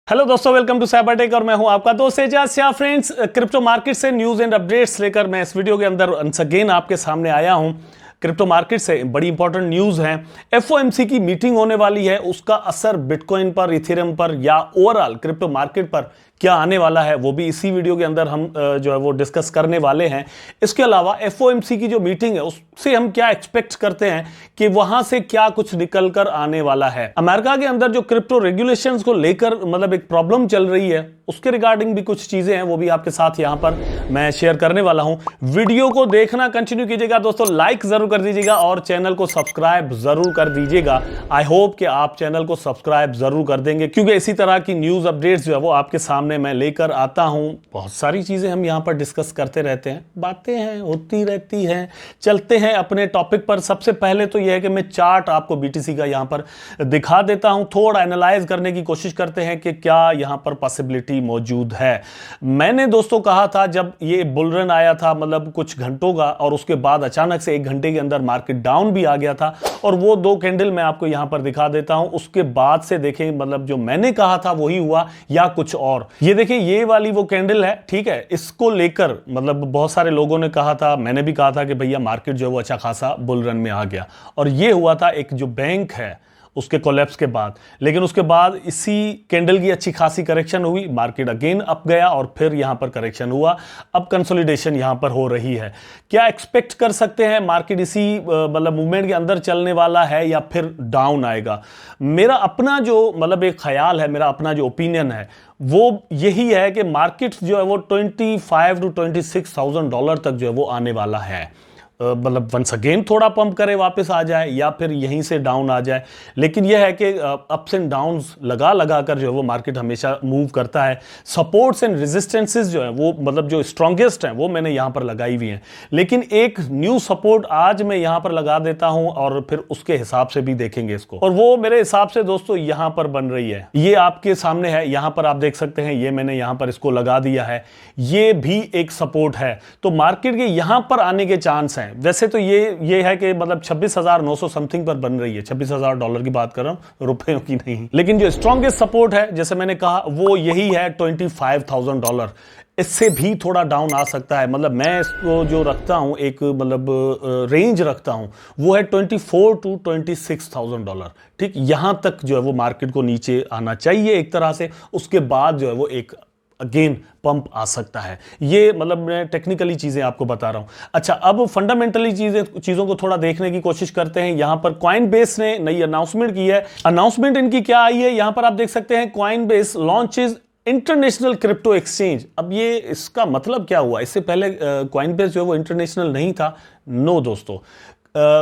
Hello दोस्तों, welcome to Cybertech और मैं हूं आपका दोस्त Ejaz Shah. Friends, crypto market से न्यूज एंड अपडेट्स लेकर मैं इस वीडियो के अंदर वंस अगेन आपके सामने आया हूं। क्रिप्टो मार्केट से बड़ी इंपॉर्टेंट न्यूज है। एफओएमसी की मीटिंग होने वाली है, उसका असर बिटकॉइन पर, इथेरियम पर या ओवरऑल क्रिप्टो मार्केट पर क्या आने वाला है, वो भी इसी वीडियो के अंदर हम जो है वो डिस्कस करने वाले हैं। इसके अलावा एफओएमसी की जो मीटिंग है उससे हम क्या एक्सपेक्ट करते हैं कि वहां से क्या कुछ निकल कर आने वाला है। अमेरिका के अंदर जो क्रिप्टो रेगुलेशंस को लेकर मतलब एक प्रॉब्लम चल रही है, उसके रिगार्डिंग भी कुछ चीजें हैं, वो भी आपके साथ यहां पर मैं शेयर करने वाला हूं। वीडियो को देखना कंटिन्यू कीजिएगा दोस्तों, लाइक जरूर कर दीजिएगा और चैनल को सब्सक्राइब जरूर कर दीजिएगा। आई होप कि आप चैनल को सब्सक्राइब जरूर कर देंगे, क्योंकि इसी तरह की न्यूज अपडेट्स जो है वो आपके सामने मैं लेकर आता हूं। बहुत सारी चीजें हम यहां पर डिस्कस करते रहते हैं, बातें हैं होती रहती हैं। चलते हैं अपने टॉपिक पर। सबसे पहले तो यह है कि मैं चार्ट आपको बीटीसी का यहां पर दिखा देता हूं, थोड़ा एनालाइज करने की कोशिश करते हैं कि क्या यहां पर पॉसिबिलिटी मौजूद है। मैंने दोस्तों कहा था जब ये बुल रन आया था, मतलब कुछ घंटों का, और उसके बाद अचानक से एक घंटे के अंदर मार्केट डाउन भी आ गया था, और वो दो कैंडल मैं आपको यहां पर दिखा देता हूं। उसके बाद से देखें, मतलब जो मैंने कहा था वही हुआ या कुछ और। ये देखिए, ये वाली वो कैंडल है, ठीक है। इसको लेकर मतलब बहुत सारे लोगों ने कहा था, मैंने भी कहा था कि भैया मार्केट जो है वो अच्छा खासा बुल रन में आ गया, और ये हुआ था एक जो बैंक है उसके कोलैप्स के बाद। लेकिन उसके बाद इसी कैंडल की अच्छी खासी करेक्शन हुई, मार्केट अगेन अप गया और फिर यहां पर करेक्शन हुआ। अब कंसोलिडेशन यहां पर हो रही है। क्या एक्सपेक्ट कर सकते हैं, मार्केट इसी मतलब मूवमेंट के अंदर चलने वाला है या फिर डाउन आएगा? मेरा अपना जो मतलब एक ख्याल है, मेरा अपना जो ओपिनियन है वो यही है कि मार्केट जो है वो 25 to 26,000 डॉलर तक जो है वो आने वाला है। मतलब वंस अगेन थोड़ा पंप करे, वापस आ जाए, या फिर यहीं से डाउन आ जाए। लेकिन यह है कि अप्स एंड डाउन्स लगा लगा कर जो है वो मार्केट हमेशा मूव करता है। सपोर्ट्स एंड रेजिस्टेंसेस जो है वो मतलब जो स्ट्रॉन्गेस्ट हैं वो मैंने यहां पर लगाई हुई हैं। लेकिन एक न्यू सपोर्ट आज मैं यहां पर लगा देता हूं और फिर उसके हिसाब से भी देखेंगे इसको, और वो मेरे हिसाब से दोस्तों यहां पर बन रही है। ये आपके सामने है, यहां पर आप देख सकते हैं, ये मैंने यहां पर इसको लगा दिया है। ये भी एक सपोर्ट है, तो मार्केट के यहां पर आने के चांस हैं। वैसे तो ये है कि मतलब 26,900 समथिंग पर बन रही है, 26,000 डॉलर की बात कर रहा हूं, रुपयों की नहीं। लेकिन जो स्ट्रॉन्गेस्ट सपोर्ट है, जैसे मैंने कहा, वो यही है 25,000 डॉलर। इससे भी थोड़ा डाउन आ सकता है। मतलब मैं इसको जो रखता हूं, एक मतलब रेंज रखता हूं, वो है 24 to 26,000 डॉलर। ठीक, यहां तक जो है वो मार्केट को नीचे आना चाहिए एक तरह से। उसके बाद जो है वो एक अगेन पंप आ सकता है। ये मतलब मैं टेक्निकली चीजें आपको बता रहा हूं। अच्छा, अब फंडामेंटली चीजों को थोड़ा देखने की कोशिश करते हैं। यहां पर कॉइनबेस ने नई अनाउंसमेंट की है। अनाउंसमेंट इनकी क्या आई है, यहां पर आप देख सकते हैं, Coinbase launches international crypto exchange. अब ये इसका मतलब क्या हुआ? इससे पहले कॉइनबेस जो है वो इंटरनेशनल नहीं था। नो दोस्तों,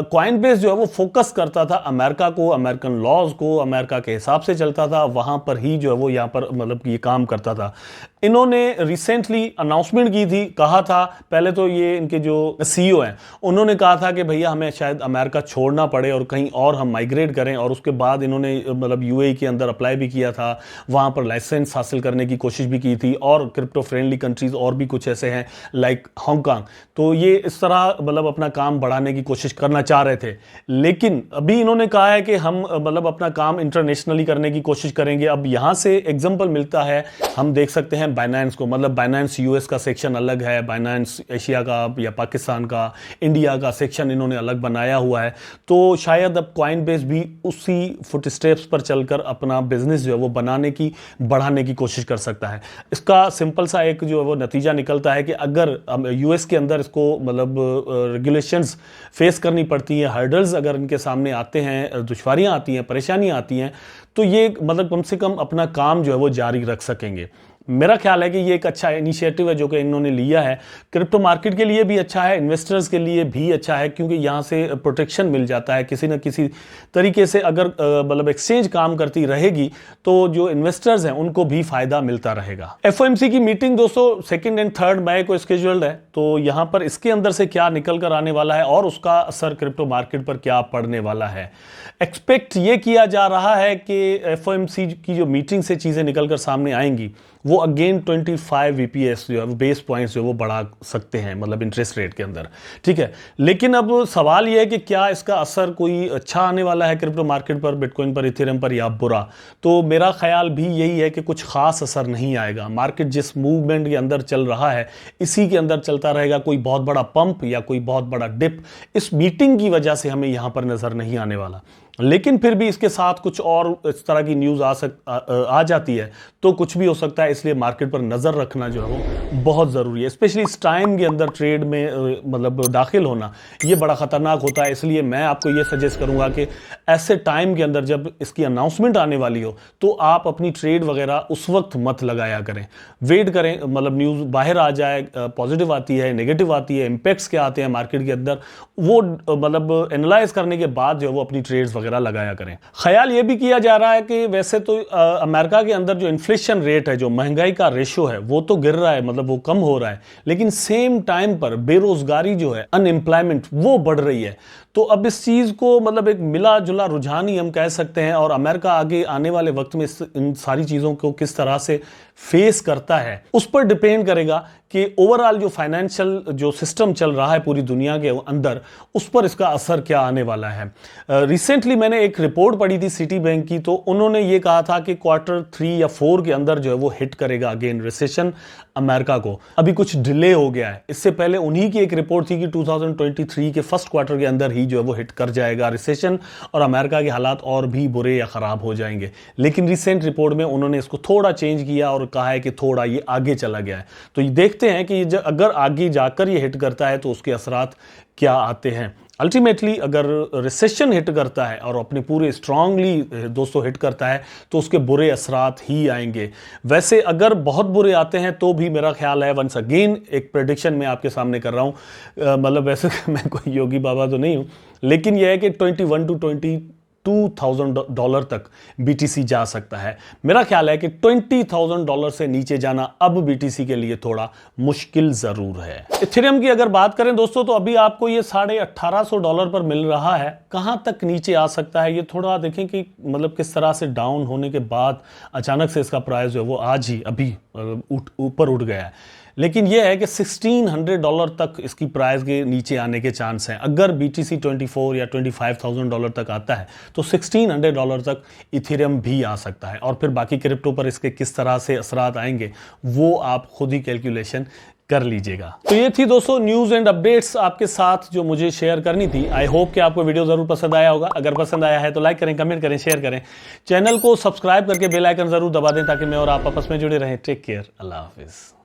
कॉइनबेस जो है वो फोकस करता था अमेरिका को, अमेरिकन लॉज को, अमेरिका के हिसाब से चलता था, वहां पर ही जो है वो यहां पर मतलब ये काम करता था। इन्होंने रिसेंटली अनाउंसमेंट की थी, कहा था पहले तो ये इनके जो सीईओ हैं उन्होंने कहा था कि भैया हमें शायद अमेरिका छोड़ना पड़े और कहीं और हम माइग्रेट करें, और उसके बाद इन्होंने मतलब यूएई के अंदर अप्लाई भी किया था, वहां पर लाइसेंस हासिल करने की कोशिश भी की थी, और क्रिप्टो फ्रेंडली कंट्रीज और भी कुछ ऐसे हैं लाइक हांगकांग। तो ये इस तरह मतलब अपना काम बढ़ाने की कोशिश करना चाह रहे थे। लेकिन अभी इन्होंने कहा है कि हम मतलब अपना काम इंटरनेशनली करने की कोशिश करेंगे। अब यहां से एग्जांपल मिलता है, हम देख सकते हैं बाइनेंस को, मतलब बाइनेंस यूएस का सेक्शन अलग है, बाइनेंस एशिया का या पाकिस्तान का, इंडिया का सेक्शन इन्होंने अलग बनाया हुआ है। तो शायद अब कॉइनबेस भी उसी फुटस्टेप्स पर चलकर अपना बिजनेस जो है वो बनाने की, बढ़ाने की कोशिश कर सकता है। इसका सिंपल सा एक जो है वो नतीजा निकलता है कि अगर यूएस के अंदर इसको मतलब रेगुलेशंस फेस करनी पड़ती है, हर्डल्स अगर इनके सामने आते हैं, दुश्वारियां आती हैं, परेशानियां आती हैं, तो ये मतलब कम से कम अपना काम जो है वो जारी रख सकेंगे। मेरा ख्याल है कि ये एक अच्छा इनिशिएटिव है जो कि इन्होंने लिया है। क्रिप्टो मार्केट के लिए भी अच्छा है, इन्वेस्टर्स के लिए भी अच्छा है, क्योंकि यहां से प्रोटेक्शन मिल जाता है किसी न किसी तरीके से। अगर मतलब एक्सचेंज काम करती रहेगी तो जो इन्वेस्टर्स हैं उनको भी फायदा मिलता रहेगा। एफओएमसी की मीटिंग दोस्तों 2 और 3 मई को स्केड्यूल्ड है, तो यहां पर इसके अंदर से क्या निकल कर आने वाला है और उसका असर क्रिप्टो मार्केट पर क्या पड़ने वाला है। एक्सपेक्ट ये किया जा रहा है कि एफओएमसी की जो मीटिंग से चीजें निकलकर सामने आएंगी वो अगेन 25 VPS जो है बेस पॉइंट्स जो वो बढ़ा सकते हैं, मतलब इंटरेस्ट रेट के अंदर, ठीक है। लेकिन अब सवाल ये है कि क्या इसका असर कोई अच्छा आने वाला है क्रिप्टो मार्केट पर, बिटकॉइन पर, इथेरियम पर, या बुरा? तो मेरा ख्याल भी यही है कि कुछ खास असर नहीं आएगा। मार्केट जिस मूवमेंट के अंदर चल रहा है इसी के अंदर चलता रहेगा। कोई बहुत बड़ा पंप या कोई बहुत बड़ा डिप इस मीटिंग की वजह से हमें यहां पर नजर नहीं आने वाला। लेकिन फिर भी इसके साथ कुछ और इस तरह की न्यूज़ आ जाती है तो कुछ भी हो सकता है, इसलिए मार्केट पर नज़र रखना जो है वो बहुत ज़रूरी है। स्पेशली इस टाइम के अंदर ट्रेड में मतलब दाखिल होना ये बड़ा ख़तरनाक होता है। इसलिए मैं आपको ये सजेस्ट करूंगा कि ऐसे टाइम के अंदर जब इसकी अनाउंसमेंट आने वाली हो तो आप अपनी ट्रेड वगैरह उस वक्त मत लगाया करें, वेट करें। मतलब न्यूज़ बाहर आ जाए, पॉजिटिव आती है, नेगेटिव आती है, इंपैक्ट्स क्या आते हैं मार्केट के अंदर, वो मतलब एनालाइज करने के बाद जो है वो अपनी ट्रेड्स लगाया करें। ख्याल यह भी किया जा रहा है कि वैसे तो अमेरिका के अंदर जो इन्फ्लेशन रेट है, जो महंगाई का रेशो है, वो तो गिर रहा है, मतलब वो कम हो रहा है, लेकिन सेम टाइम पर बेरोजगारी जो है, अनएम्प्लॉयमेंट, वो बढ़ रही है। तो अब इस चीज को मतलब एक मिला जुला रुझान ही हम कह सकते हैं। और अमेरिका आगे आने वाले वक्त में इन सारी चीजों को किस तरह से फेस करता है उस पर डिपेंड करेगा कि ओवरऑल जो फाइनेंशियल जो सिस्टम चल रहा है पूरी दुनिया के अंदर, उस पर इसका असर क्या आने वाला है। रिसेंटली मैंने एक रिपोर्ट पढ़ी थी सिटी बैंक की, तो उन्होंने ये कहा था कि Q3 या 4 के अंदर जो है वो हिट करेगा अगेन रिसेशन अमेरिका को। अभी कुछ डिले हो गया है। इससे पहले उन्हीं की एक रिपोर्ट थी कि 2023 के फर्स्ट क्वार्टर के अंदर ही जो है वो हिट कर जाएगा रिसेशन और अमेरिका के हालात और भी बुरे या खराब हो जाएंगे। लेकिन रिसेंट रिपोर्ट में उन्होंने इसको थोड़ा चेंज किया और कहा है कि थोड़ा ये आगे चला गया है। तो ये देखते हैं कि अगर आगे जाकर ये हिट करता है तो उसके असरात क्या आते हैं। अल्टीमेटली अगर रिसेशन हिट करता है और अपने पूरे स्ट्रांगली दोस्तों हिट करता है तो उसके बुरे असरात ही आएंगे। वैसे अगर बहुत बुरे आते हैं तो भी मेरा ख्याल है, वंस अगेन एक प्रेडिक्शन मैं आपके सामने कर रहा हूं, मतलब वैसे मैं कोई योगी बाबा तो नहीं हूं, लेकिन यह है कि $21,000 to $22,000 तक BTC जा सकता है। मेरा ख्याल है कि $20,000 से नीचे जाना अब BTC के लिए थोड़ा मुश्किल जरूर है। इथेरियम की अगर बात करें दोस्तों तो अभी आपको ये $1,800 पर मिल रहा है। कहां तक नीचे आ सकता है ये थोड़ा देखें कि मतलब किस तरह से डाउन होने के बाद अचानक से इसका प्राइस जो है वो आज ही अभी ऊपर उठ गया है। लेकिन यह है कि $1,600 तक इसकी प्राइस के नीचे आने के चांस हैं। अगर BTC 24 या $25,000 तक आता है तो $1,600 तक इथेरियम भी आ सकता है। और फिर बाकी क्रिप्टो पर इसके किस तरह से असरात आएंगे वो आप खुद ही कैलकुलेशन कर लीजिएगा। तो ये थी दोस्तों न्यूज एंड अपडेट्स आपके साथ जो मुझे शेयर करनी थी। आई होप कि आपको वीडियो जरूर पसंद आया होगा। अगर पसंद आया है तो लाइक करें, कमेंट करें, शेयर करें। चैनल को सब्सक्राइब करके बेल आइकन जरूर दबा दें ताकि मैं और आप आपस में जुड़े रहें। टेक केयर, अल्लाह हाफिज।